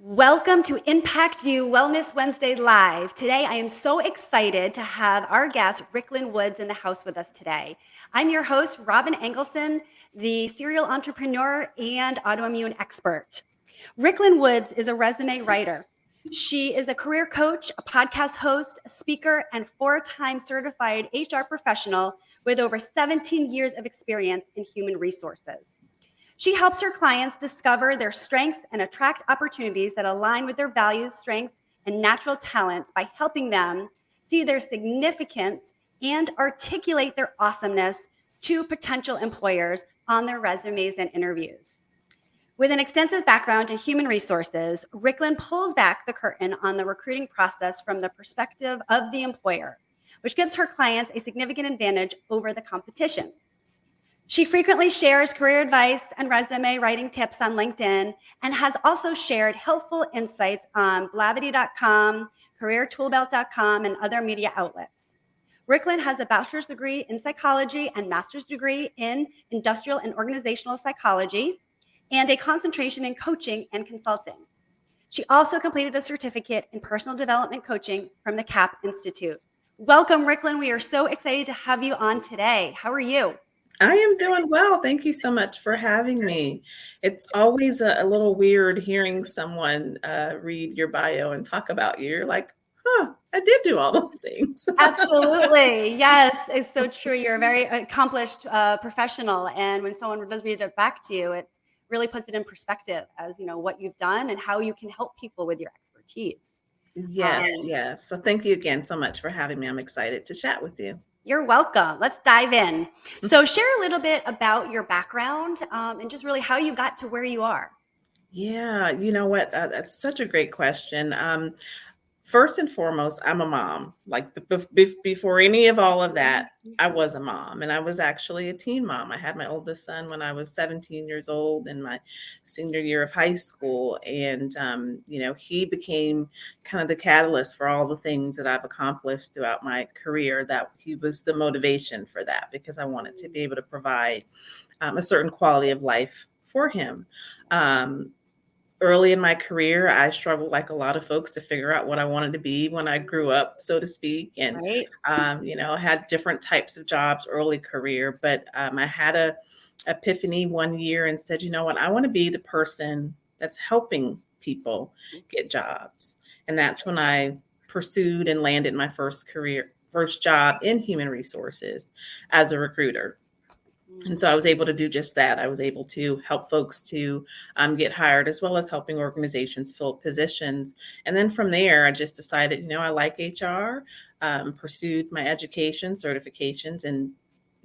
Welcome to ImpactYOU Wellness Wednesday Live. Today, I am so excited to have our guest, Ricklyn Woods, in the house with us today. I'm your host, Robyn Engelson, the serial entrepreneur and autoimmune expert. Ricklyn Woods is a resume writer. She is a career coach, a podcast host, a speaker, and four-time certified HR professional with over 17 years of experience in human resources. She helps her clients discover their strengths and attract opportunities that align with their values, strengths, and natural talents by helping them see their significance and articulate their awesomeness to potential employers on their resumes and interviews. With an extensive background in human resources, Ricklyn pulls back the curtain on the recruiting process from the perspective of the employer, which gives her clients a significant advantage over the competition. She frequently shares career advice and resume writing tips on LinkedIn and has also shared helpful insights on Blavity.com, CareerToolBelt.com, and other media outlets. Ricklyn has a bachelor's degree in psychology and master's degree in industrial and organizational psychology and a concentration in coaching and consulting. She also completed a certificate in personal development coaching from the CAP Institute. Welcome, Ricklyn. We are so excited to have you on today. How are you? I am doing well. Thank you so much for having me. It's always a little weird hearing someone read your bio and talk about you. You're like, I did do all those things. Absolutely. Yes, it's so true. You're a very accomplished professional. And when someone does read it back to you, it's really puts it in perspective as, you know, what you've done and how you can help people with your expertise. Yes. So thank you again so much for having me. I'm excited to chat with you. You're welcome. Let's dive in. So share a little bit about your background and just really how you got to where you are. Yeah, you know what? That's such a great question. First and foremost, I'm a mom. Like before any of all of that, I was a mom, and I was actually a teen mom. I had my oldest son when I was 17 years old in my senior year of high school. And, he became kind of the catalyst for all the things that I've accomplished throughout my career. That he was the motivation for that because I wanted to be able to provide a certain quality of life for him. Early in my career, I struggled like a lot of folks to figure out what I wanted to be when I grew up, so to speak. And, Right. had different types of jobs early career, but I had a epiphany one year and said, you know what, I want to be the person that's helping people get jobs. And that's when I pursued and landed my first job in human resources as a recruiter. And so I was able to do just that. I was able to help folks to get hired, as well as helping organizations fill positions. And then from there, I just decided, I like HR, pursued my education certifications, and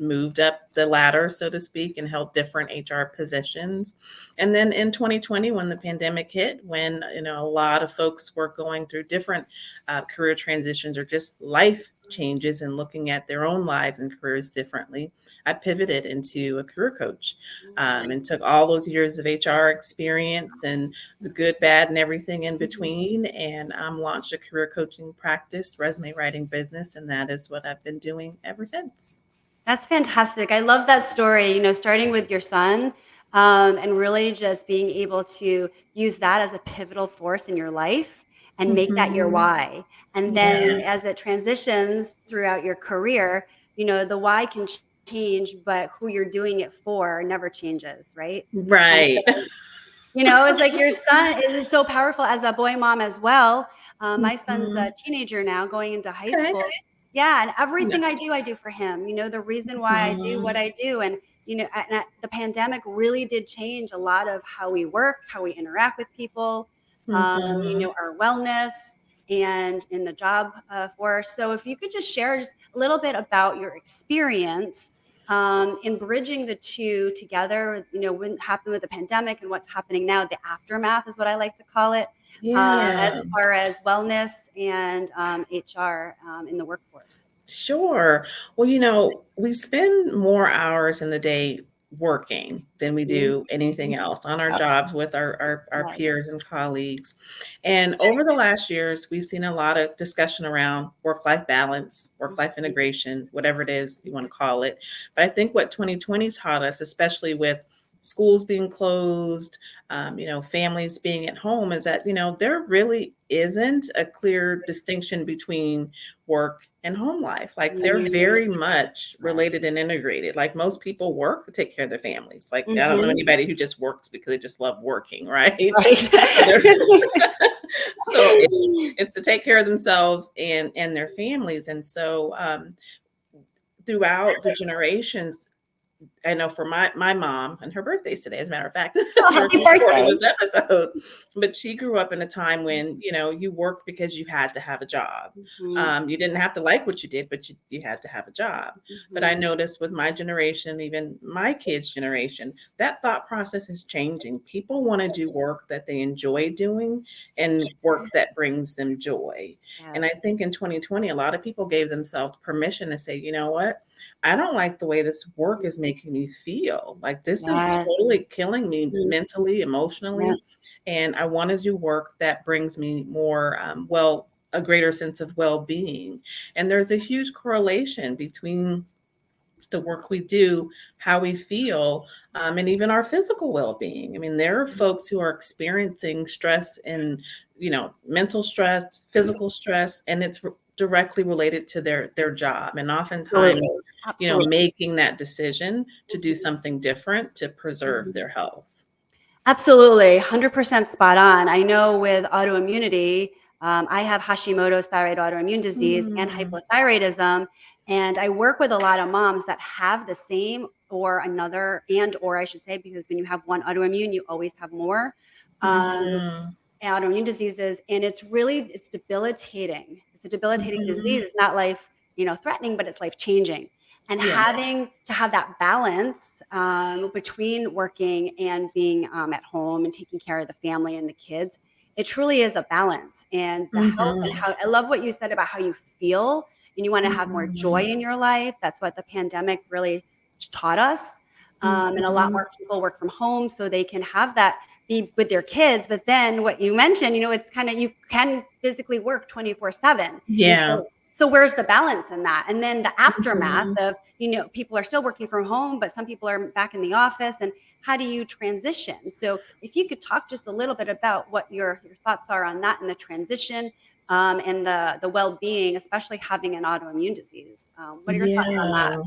moved up the ladder, so to speak, and held different HR positions. And then in 2020, when the pandemic hit, when a lot of folks were going through different career transitions or just life changes and looking at their own lives and careers differently, I pivoted into a career coach and took all those years of HR experience and the good, bad, and everything in between, and launched a career coaching practice, resume writing business, and that is what I've been doing ever since. That's fantastic. I love that story, starting with your son and really just being able to use that as a pivotal force in your life and make that your why. And then as it transitions throughout your career, the why can change, but who you're doing it for never changes, right? Right. It's like your son is so powerful as a boy mom as well. My son's a teenager now going into high school. Yeah, and everything I do for him. The reason why I do what I do. And, the pandemic really did change a lot of how we work, how we interact with people, our wellness and in the job force. So if you could just share just a little bit about your experience in bridging the two together, what happened with the pandemic and what's happening now, the aftermath is what I like to call it. As far as wellness and HR in the workforce. Sure. Well, we spend more hours in the day working than we do anything else on our jobs with our peers and colleagues. And over the last years, we've seen a lot of discussion around work-life balance, work-life integration, whatever it is you want to call it. But I think what 2020 taught us, especially with schools being closed, families being at home, is that, there really isn't a clear distinction between work and home life. Like they're Mm, very much yes. related and integrated. Like most people work to take care of their families. Like I don't know Mhm. anybody who just works because they just love working, right? Right. So they're so it's to take care of themselves and their families. And so throughout the generations, I know for my mom, and her birthday's today, as a matter of fact, Oh, we're happy recording birthday. this episode. But she grew up in a time when, you worked because you had to have a job. Mhm, You didn't have to like what you did, but you had to have a job. But I mhm. noticed with my generation, even my kids' generation, that thought process is changing. People want to do work that they enjoy doing and work that brings them joy. And I Yes. think in 2020, a lot of people gave themselves permission to say, you know what? I don't like the way this work is making me feel. Like this is Yes. totally killing me Mhm. mentally, Yeah. emotionally. And I want to do work that brings me more, a greater sense of well being. And there's a huge correlation between the work we do, how we feel, and even our physical well being. I mean, there are folks who are experiencing stress and, mental stress, physical stress, and it's directly related to their job. And oftentimes, Absolutely. Absolutely. making that decision to do Mhm. something different to preserve Mhm. their health. Absolutely, 100% spot on. I know with autoimmunity, I have Hashimoto's thyroid autoimmune disease and Mm, hypothyroidism, and I work with a lot of moms that have the same or another, and or I should say, because when you have one autoimmune, you always have more mhm, autoimmune diseases, and it's debilitating. It's a debilitating mhm. disease. It's not life, threatening, but it's life changing. And Yeah. having to have that balance between working and being at home and taking care of the family and the kids, it truly is a balance. And the health and Mhm, how I love what you said about how you feel and you want to have more joy mhm, in your life. That's what the pandemic really taught us. And a lot mhm. more people work from home so they can have that be with their kids. But then what you mentioned, it's kind of you can physically work 24/7. And Yeah. so where's the balance in that? And then the aftermath Mhm. of, people are still working from home, but some people are back in the office. And how do you transition? So if you could talk just a little bit about what your thoughts are on that and the transition and the well-being, especially having an autoimmune disease. What are your thoughts on that? Yeah.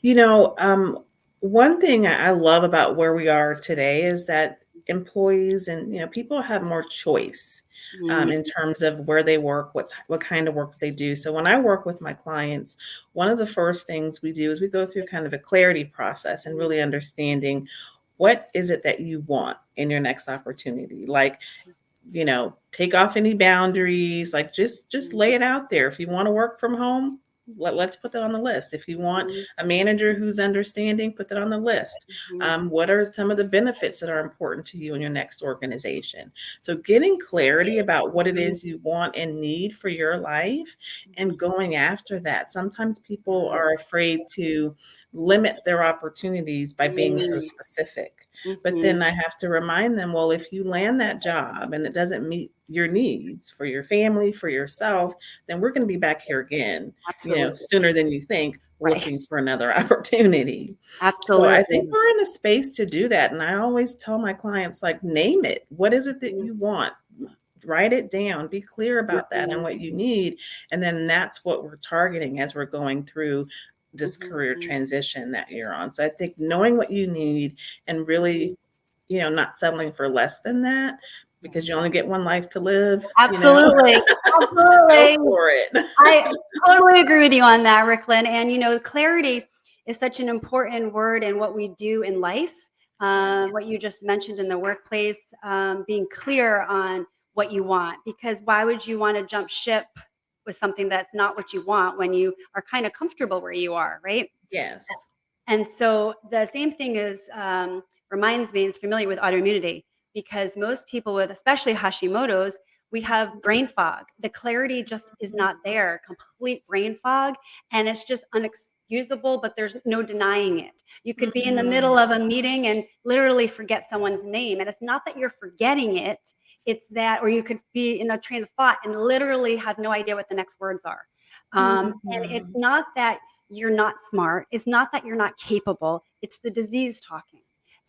You know, one thing I love about where we are today is that employees and people have more choice Mm, in terms of where they work, what kind of work they do. So when I work with my clients, one of the first things we do is we go through kind of a clarity process and mm, really understanding what is it that you want in your next opportunity. Like take off any boundaries, like just mm, lay it out there. If you want to work from home, let's put that on the list. If you want mm, a manager who's understanding, put that on the list. mm, What are some of the benefits that are important to you in your next organization? So getting clarity about what it mm, is you want and need for your life mhm. and going after that. Sometimes people Yes. are afraid to limit their opportunities by being so Mm, specific. But mhm. then I have to remind them, well, if you land that job and it doesn't meet your needs for your family, for yourself, then we're going to be back here again, Absolutely. sooner than you think, Right. looking for another opportunity. So I think Absolutely. we're in a space to do that. And I always tell my clients, like, name it. What is it that Mm, you want? Write it down, be clear about that and mhm, what you need. And then that's what we're targeting as we're going through this career mhm, transition that you're on. So I think knowing what you need and really, mhm. not settling for less than that because you Yes. only get one life to live, Absolutely. go Absolutely. for it. I totally agree with you on that, Ricklyn. And clarity is such an important word in what we do in life. Yeah. What you just mentioned in the workplace, being clear on what you want. Because why would you want to jump ship with something that's not what you want when you are kind of comfortable where you are, right? Yes. And so the same thing is reminds me, is familiar with autoimmunity because most people with, especially Hashimoto's, we have brain fog. The clarity just is not there, complete brain fog, and it's just unexcusable, but there's no denying it. You could be in the Mhm. middle of a meeting and literally forget someone's name. And it's not that you're forgetting it, it's that, or you could be in a train of thought and literally have no idea what the next words are. And it's Mhm. not that you're not smart. It's not that you're not capable. It's the disease talking.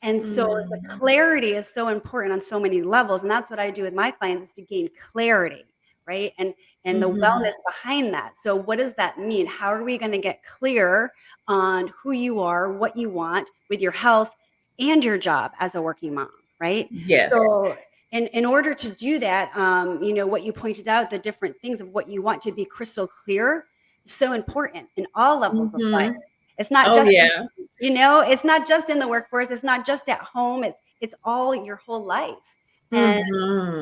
And so the clarity is so important on so many levels. And that's what I do with my clients, is to gain clarity, right? And the wellness behind that. So what does that mean? How are we going to get clear on who you are, what you want with your health and your job as a working mom, right? Yes. So in order to do that, what you pointed out, the different things of what you want to be crystal clear, is so important in all levels of life. It's not Oh, just yeah. it's not just in the workforce. It's not just at home. It's all your whole life. And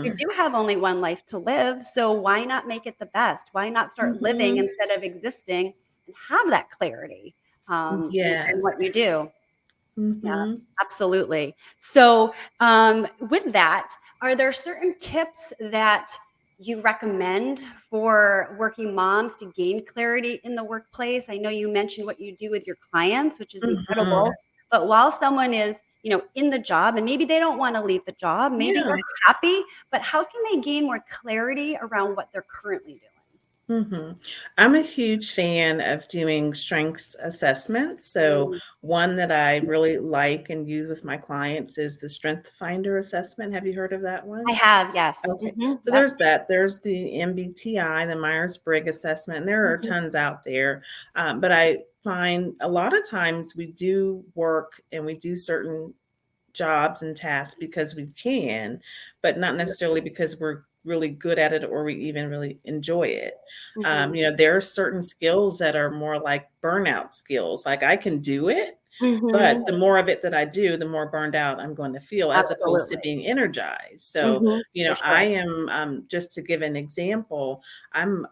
you do have only one life to live. So why not make it the best? Why not start living instead of existing and have that clarity in what you do? Yeah, absolutely. So with that, are there certain tips that you recommend for working moms to gain clarity in the workplace? I know you mentioned what you do with your clients, which is incredible. But while someone is, in the job, and maybe they don't want to leave the job, maybe they're happy, but how can they gain more clarity around what they're currently doing? I'm a huge fan of doing strengths assessments. So one that I really like and use with my clients is the Strength Finder assessment. Have you heard of that one? I have, yes. Okay. So Yep. there's that. There's the MBTI, the Myers-Briggs assessment, and there are tons out there. But I find a lot of times we do work and we do certain jobs and tasks because we can, but not necessarily because we're really good at it or we even really enjoy it. There are certain skills that are more like burnout skills. Like I can do it, but the more of it that I do, the more burned out I'm going to feel as opposed to being energized. So, For I sure. am, just to give an example, I'm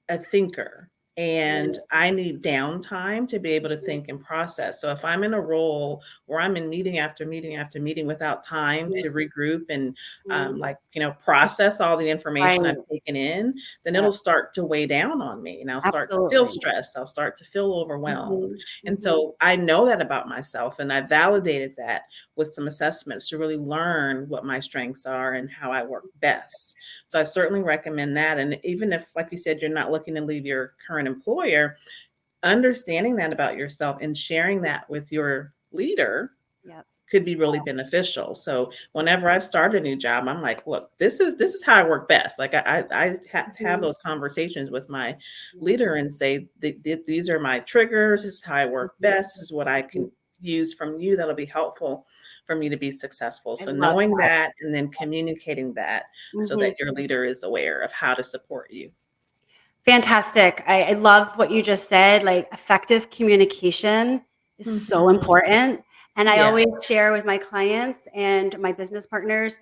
a thinker and I need downtime to be able to think and process. So if I'm in a role where I'm in meeting after meeting after meeting without time to regroup and process all the information Right. I've taken in, then Yep. it'll start to weigh down on me and I'll start to feel Absolutely. stressed. I'll start to feel overwhelmed. And so I know that about myself and I validated that with some assessments to really learn what my strengths are and how I work best. So I certainly recommend that. And even if, like you said, you're not looking to leave your current employer, understanding that about yourself and sharing that with your leader Yep. could be really beneficial. So whenever I've started a new job, I'm like, look, this is how I work best. Like I have those conversations with my leader and say, these are my triggers. This is how I work best. This is what I can use from you that'll be helpful for me to be successful. I So love knowing that. that and then communicating that so that your leader is aware of how to support you. Fantastic. I love what you just said. Like, effective communication is so important. And I Yeah. always share with my clients and my business partners,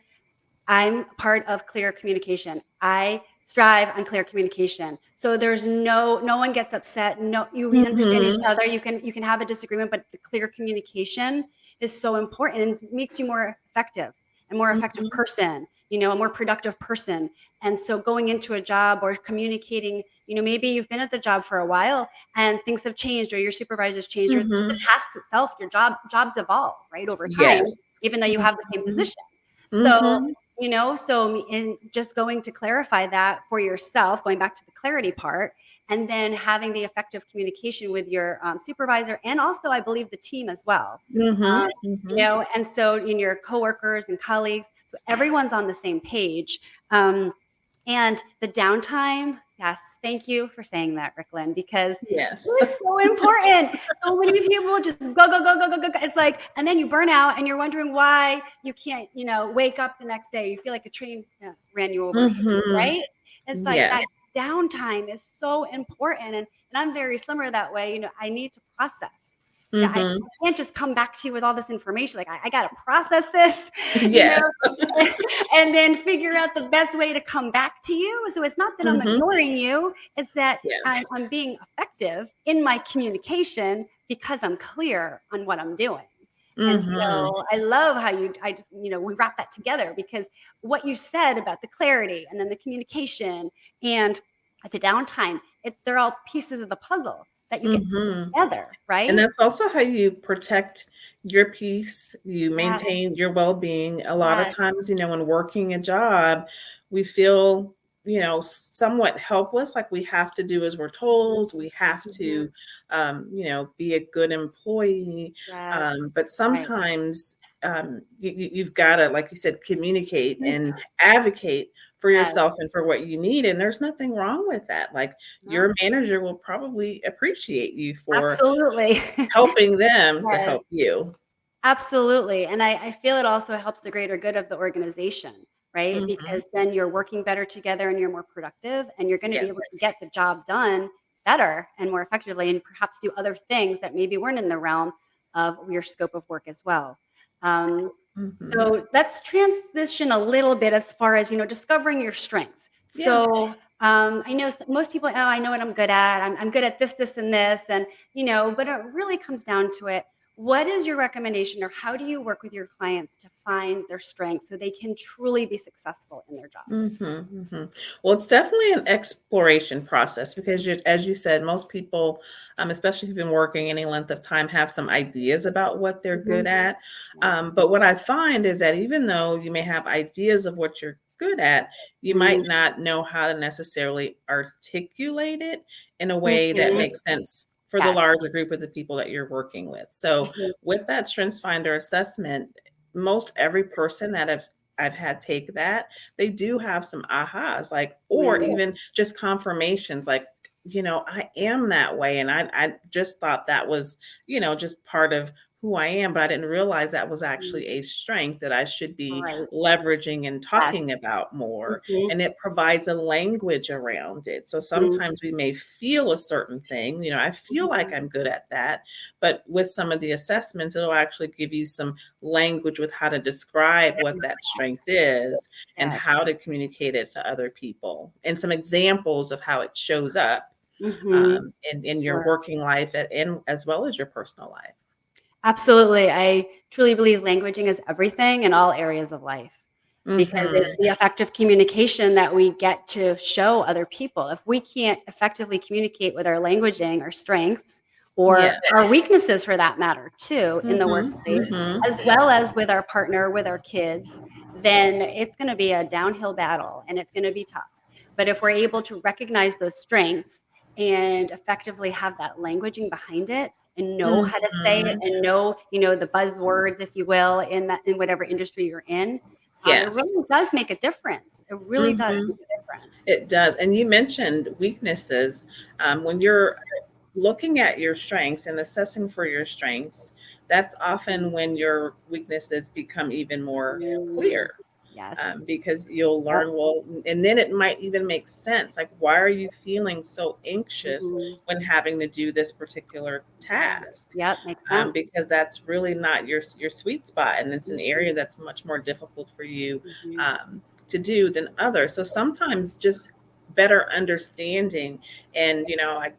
I'm part of clear communication. I strive on clear communication. So there's no one gets upset. No, you understand each other. You can have a disagreement, but the clear communication is so important and makes you more effective, a more effective person, a more productive person. And so going into a job or communicating, maybe you've been at the job for a while and things have changed or your supervisor's changed or just the tasks itself, your jobs evolve, right, over time, Yes. even though you have the same position. So, Mhm. so in just going to clarify that for yourself, going back to the clarity part, and then having the effective communication with your supervisor and also, I believe, the team as well. Um, Mhm. Mhm. and so in your coworkers and colleagues, so everyone's on the same page. And the downtime, yes, thank you for saying that, Ricklyn, because Yes. it is so important. So many people just go, go, go, go, go, go. It's like, and then you burn out and you're wondering why you can't, wake up the next day. You feel like a train ran you over, Mhm. right? It's like Yes. that downtime is so important. And I'm very similar that way. I need to process. I Mhm. can't just come back to you with all this information. Like, I got to process this, Yes. and then figure out the best way to come back to you. So it's not that I'm Mhm. ignoring you, it's that Yes. I'm being effective in my communication because I'm clear on what I'm doing. And Mhm. so I love how we wrap that together, because what you said about the clarity and then the communication and at the downtime, they're all pieces of the puzzle that you get to put Mhm. together, And right? that's also how you protect your peace, you Yes, maintain your well-being. A lot of yes. times, when working a job, we feel, somewhat helpless, like we have to do as we're told, we have Mhm. to, be a good employee. Yes, But right. sometimes you've got to, like you said, communicate and advocate for Yes. yourself and for what you need. And there's nothing wrong with that. Like No, your manager will probably appreciate you for absolutely. helping them to Yes. help you. Absolutely, and I feel it also helps the greater good of the organization, right? Hmm. Because then you're working better together and you're more productive, and you're gonna be able to Yes. get the job done better and more effectively and perhaps do other things that maybe weren't in the realm of your scope of work as well. Um, Hmm. so let's transition a little bit as far as, discovering your strengths. Yeah. So, I know most people, "Oh, I know what I'm good at. I'm good at this, this, and this," and, but it really comes down to it. What is your recommendation, or how do you work with your clients to find their strengths so they can truly be successful in their jobs? Well, it's definitely an exploration process because, as you said, most people, especially if you've been working any length of time, have some ideas about what they're good Mhm. at. Yeah. But what I find is that even though you may have ideas of what you're good at, you might Mm, not know how to necessarily articulate it in a way that mhm. makes sense for the Yes. larger group of the people that you're working with. So, Mhm. with that Strengths Finder assessment, most every person that I've had take that, they do have some ahas, like, or Right. even just confirmations, like, I am that way. And I just thought that was, just part of who I am, but I didn't realize that was Mm, actually a strength that I should be right. leveraging and Yes. talking about more. Mhm. And it provides a language around it. So Mhm. sometimes we may feel a certain thing, I feel like Mhm. I'm good at that. But with some of the assessments, it'll actually give you some language with how to describe what that strength is and Yes. how to communicate it to other people, and some examples of how it shows up Mhm. in your Sure. working life and as well as your personal life. Absolutely. I truly believe languaging is everything in all areas of life because Hmm. it's the effective communication that we get to show other people. If we can't effectively communicate with our languaging, our strengths, or Yeah. our weaknesses for that matter, too, in the Hmm. workplace, Hmm. as well as with our partner, with our kids, then it's going to be a downhill battle and it's going to be tough. But if we're able to recognize those strengths and effectively have that languaging behind it, and know how to say it Hmm. and know, the buzzwords, if you will, in whatever industry you're in, it Yes. really does make a difference. It really does Hmm. make a difference. It does. And you mentioned weaknesses. When you're looking at your strengths and assessing for your strengths, that's often when your weaknesses become even more Mm, clear. yes. Because you'll Yep. learn, well, and then it might even make sense. Like, why are you feeling so anxious Mhm. when having to do this particular Yep. task? Yep, makes sense. Because that's really not your sweet spot, and it's an Mhm, area that's much more difficult for you mhm. to do than others. So sometimes just better understanding and like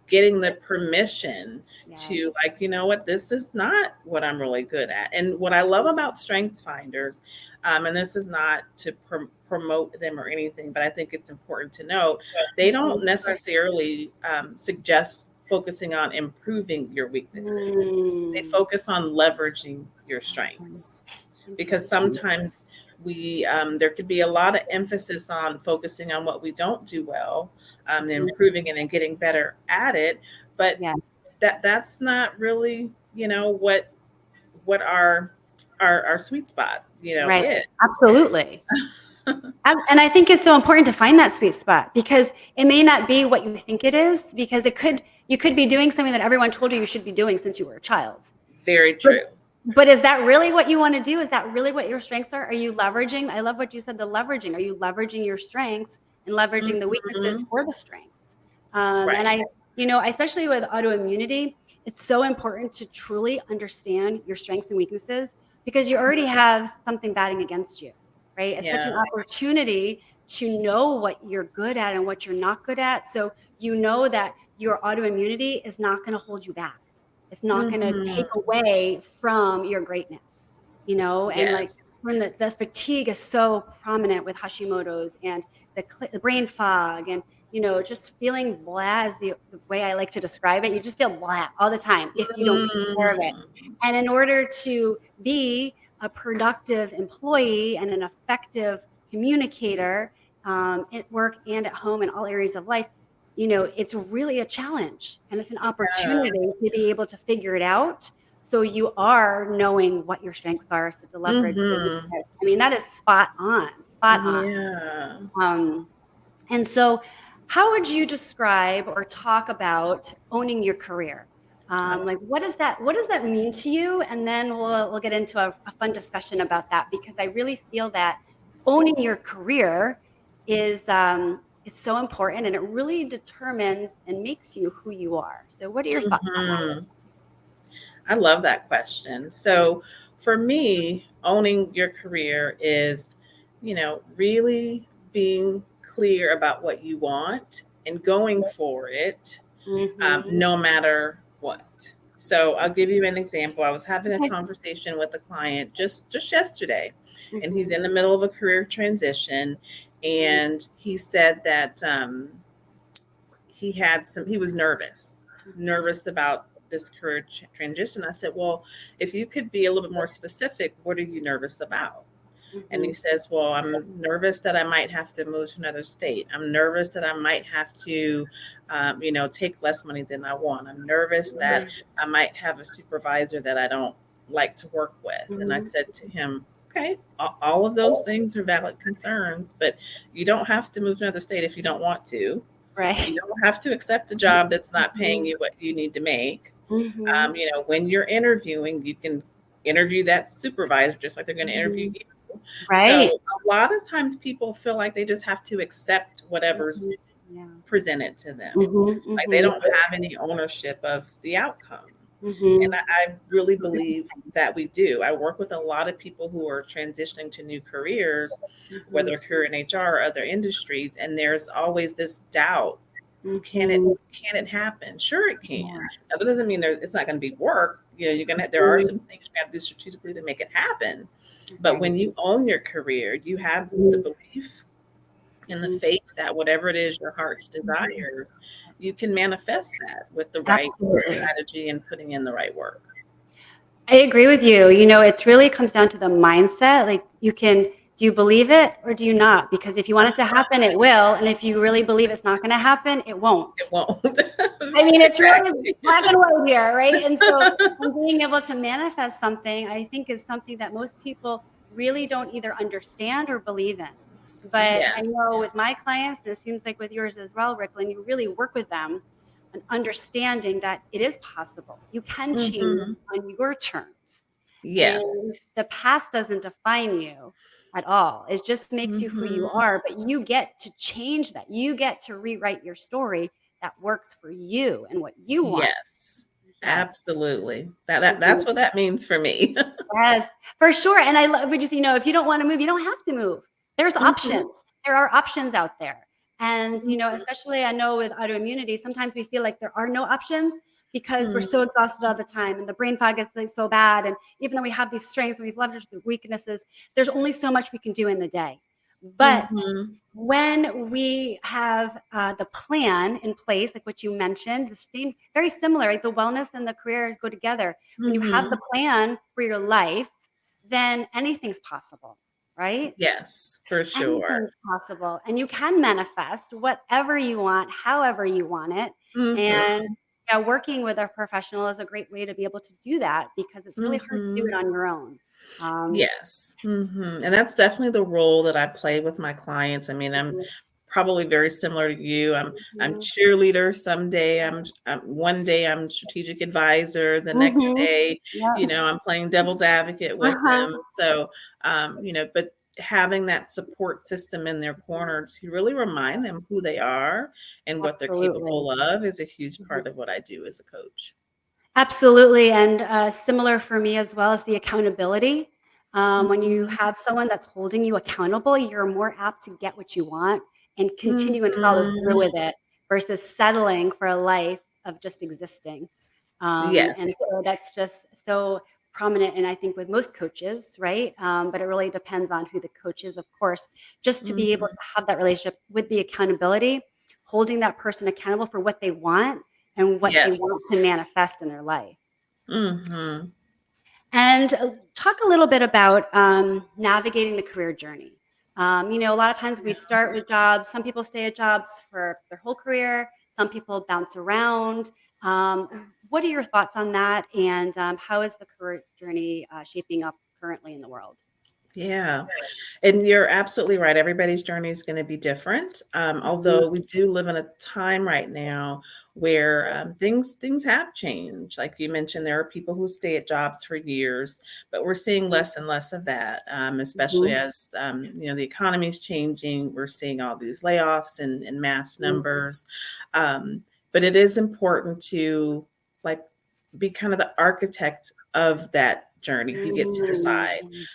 getting the permission Yes. to, like, what, this is not what I'm really good at. And what I love about strengths finders, and this is not to promote them or anything, but I think it's important to note, they Mhm. don't necessarily suggest focusing on improving your weaknesses. They Mm. focus on leveraging your Mhm. strengths, because Interesting. sometimes there could be a lot of emphasis on focusing on what we don't do well, and Mhm. improving it and getting better at it, but Yeah, that's not really what our sweet spot right. is. Absolutely. And I think it's so important to find that sweet spot because it may not be what you think it is because you could be doing something that everyone told you should be doing since you were a child. Very But true. but is that really what you wanna do? Is that really what your strengths are? Are you leveraging I love what you said, the leveraging. Are you leveraging your strengths and leveraging the weaknesses Hmm. for the strengths? And Right. especially with autoimmunity, it's so important to truly understand your strengths and weaknesses because you already have something batting against you, right? It's such an Yeah. opportunity to know what you're good at and what you're not good at, so you know that your autoimmunity is not gonna hold you back. It's not gonna Hmm. take away from your greatness, and, like, Yes. when the fatigue is so prominent with Hashimoto's and the brain fog and, just feeling blah is the way I like to describe it. You just feel blah all the time if you don't take care of it. Mm. And in order to be a productive employee and an effective communicator, at work and at home in all areas of life, it's really a challenge and it's an Yeah. opportunity to be able to figure it out So you are knowing what your strengths are to deliver it. Mm-hmm. I mean, that is spot on, spot on. Yeah. And so, how would you describe or talk about owning your career? Like, what does that mean to you? And then we'll get into a fun discussion about that, because I really feel that owning your career is it's so important, and it really determines and makes you who you are. So, what are your thoughts on that? Mm-hmm. I love that question. So for me, owning your career is, really being clear about what you want and going for it, Mm-hmm. no matter what. So I'll give you an example. I was having a Okay. conversation with a client just yesterday, and he's Mm-hmm. in the middle of a career transition, and he said that he was nervous about this career transition. I said, well, if you could be a little bit more specific, what are you nervous about? And he Mm-hmm. says, well, I'm nervous that I might have to move to another state. I'm nervous that I might have to, take less money than I want. I'm nervous that I might have a supervisor that I don't like to work with. And I Mm-hmm. said to him, okay, all of those things are valid concerns, but you don't have to move to another state if you don't want to. You Right. don't have to accept a job that's not paying you what you need to make. Mm-hmm. When you're interviewing, you can interview that supervisor just like they're going to interview Mm-hmm. you. Right. So a lot of times people feel like they just have to accept whatever's Mhm. Yeah. presented to them. Mhm, Like they mhm, don't have any ownership of the outcome. And mhm, I really believe that we do. I work with a lot of people who are transitioning to new careers, mhm, whether a career in HR or other industries, and there's always this doubt. Can it mhm. can it happen? Sure, it can. Yeah. Now, that doesn't mean it's not going to be work. There are Mhm. some things you have to do strategically to make it happen. But Right. when you own your career, you have the Mhm, belief and the mhm, faith that whatever it is your heart's mhm. desires, you can manifest that with the right Absolutely. strategy and putting in the right work. I agree with you. It's really comes down to the mindset. Like, do you believe it or do you not? Because if you want it to happen, it will. And if you really believe it's not going to happen, it It won't. won't. I mean, it's really Exactly. black and white here, right? And so, and being able to manifest something, I think, is something that most people really don't either understand or believe in. But I Yes. know with my clients, and it seems like with yours as well, Ricklyn, you really work with them on understanding that it is possible. You can change Hmm. on your terms, Yes. and the past doesn't define you at all. It just makes you who you Hmm. are, but you get to change that. You get to rewrite your story that works for you and what you want. Yes. Yes. Absolutely. That's Mhm. what that means for me. Yes, for sure. And I love, we just, if you don't want to move, you don't have to move. There's Hmm. options. There are options out there. And, Hmm. especially I know with autoimmunity, sometimes we feel like there are no options because we're so Hmm. exhausted all the time and the brain fog is like so bad. And even though we have these strengths and we've leveraged the weaknesses, there's only so much we can do in the day. But Hmm. when we have the plan in place, like what you mentioned, the same, very similar, right? The wellness and the careers go together. When you have the Hmm. plan for your life, then anything's possible, right? Yes, for sure. Anything's possible. And you can manifest whatever you want, however you want it. Hmm. And yeah, working with a professional is a great way to be able to do that, because it's really hard to do it Hmm. on your own. Um, Yes. And that's definitely the role that I play with my clients. I mean, I'm mhm, probably very similar to you. I'm mhm, cheerleader someday. One day I'm strategic advisor. The next mhm. day, Yep. I'm playing devil's advocate with Uh-huh. them. So, but having that support system in their corner to really remind them who they are and what they're Absolutely. capable of is a huge Mhm. part of what I do as a coach. Absolutely, and similar for me as well as the accountability. When you Mhm. have someone that's holding you accountable, you're more apt to get what you want and continue and follow through Mhm. with it versus settling for a life of just existing. And Yes. so that's just so prominent, and I think with most coaches, right? But it really depends on who the coach is, of course, just to be able Mhm. to have that relationship with the accountability, holding that person accountable for what they want and what they want Yes. to manifest in their life. Mhm. And talk a little bit about navigating the career journey. A lot of times we start with jobs. Some people stay at jobs for their whole career. Some people bounce around. What are your thoughts on that? And how is the career journey shaping up currently in the world? Yeah. And you're absolutely right. Everybody's journey is going to be different. Mhm. Although we do live in a time right now where things have changed. Like you mentioned, there are people who stay at jobs for years, but we're seeing less and less of that, especially Mhm. as the economy is changing. We're seeing all these layoffs in mass Mhm. numbers. But it is important to like be kind of the architect of that journey. You get to Mm, decide. I love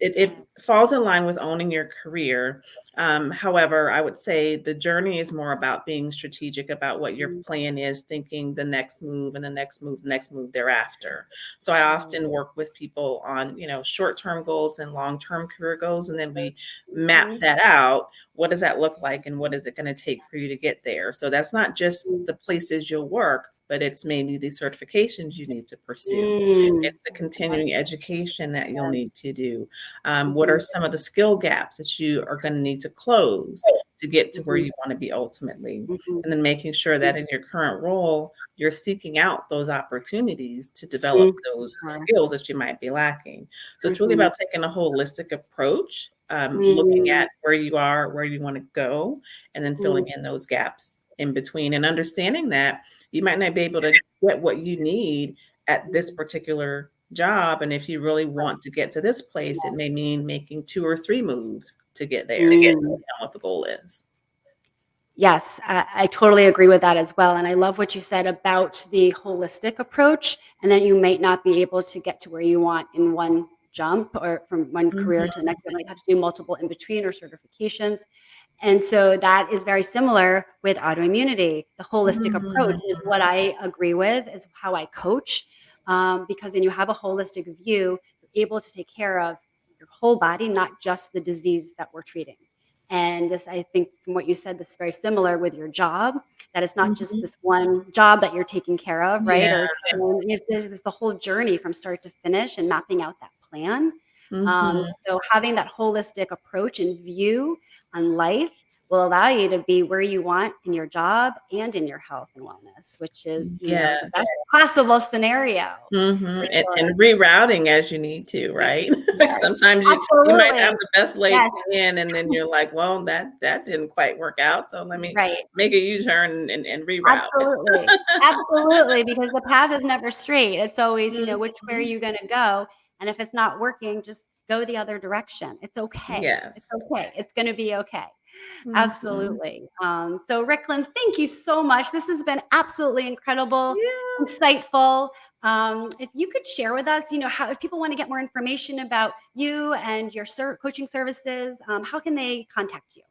that. It falls in line with owning your career. However, I would say the journey is more about being strategic about what your Mhm. plan is, thinking the next move and the next move, the next move thereafter. So I Right. often work with people on, short-term goals and long-term career goals, and then we map Mhm. that out. What does that look like, and what is it going to take for you to get there? So that's not just Mhm. the places you'll work, but it's maybe the certifications you need to pursue. Mm. It's the continuing education that you'll need to do. What are Mhm. some of the skill gaps that you are going to need to close to get to where Mhm. you want to be ultimately? Mhm. And then making sure that in your current role, you're seeking out those opportunities to develop Mhm. those Sure. skills that you might be lacking. So it's really Mhm. about taking a holistic approach, looking Mm. at where you are, where you want to go, and then Mm. filling in those gaps in between and understanding that you might not be able to get what you need at this Mhm. particular job. And if you really Right. want to get to this place, it may Yes. mean making 2 or 3 moves to get there, depending Mm. on what the goal is. Yes, I totally agree with that as well. And I love what you said about the holistic approach, and that you might not be able to get to where you want in one jump or from one career Mhm, to the next. You might have to do multiple in between or certifications. And so that is very similar with autoimmunity. The holistic approach mhm. is what I agree with, is how I coach. Because when you have a holistic view, you're able to take care of your whole body, not just the disease that we're treating. And this, I think, from what you said, this is very similar with your job, that it's not just Mhm. this one job that you're taking care of, right? Yeah. Or it's the whole journey from start to finish and mapping out that plan. Mhm. So having that holistic approach and view on life will allow you to be where you want in your job and in your health and wellness, which is, the best Yes. possible scenario for Mhm, sure. and rerouting as you need to, right? Like, Yes, sometimes you might have absolutely. the best laid Yes, plan, and then you're like, "Well, that didn't quite work out, so let me right. make a U-turn and reroute." Absolutely. Absolutely, because the path is never straight. It's always, which way are Mhm. you gonna go? And if it's not working, just go the other direction. It's okay. It's Yes. okay. It's gonna be okay. Mhm. Absolutely. So Ricklyn, thank you so much. This has been absolutely incredible, Yeah. insightful. If you could share with us, how if people want to get more information about you and your coaching services, how can they contact you?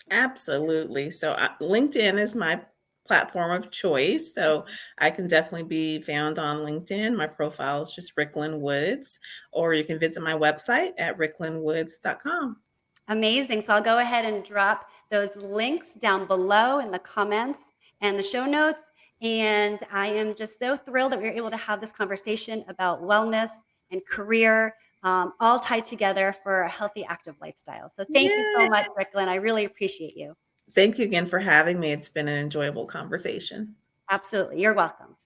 Absolutely. So, LinkedIn is my platform of choice. So, I can definitely be found on LinkedIn. My profile is just Ricklyn Woods, or you can visit my website at ricklynwoods.com. Amazing. So I'll go ahead and drop those links down below in the comments and the show notes. And I am just so thrilled that we were able to have this conversation about wellness and career, all tied together for a healthy, active lifestyle. So thank you so much, Yes. Ricklyn. I really appreciate you. Thank you again for having me. It's been an enjoyable conversation. Absolutely. You're welcome.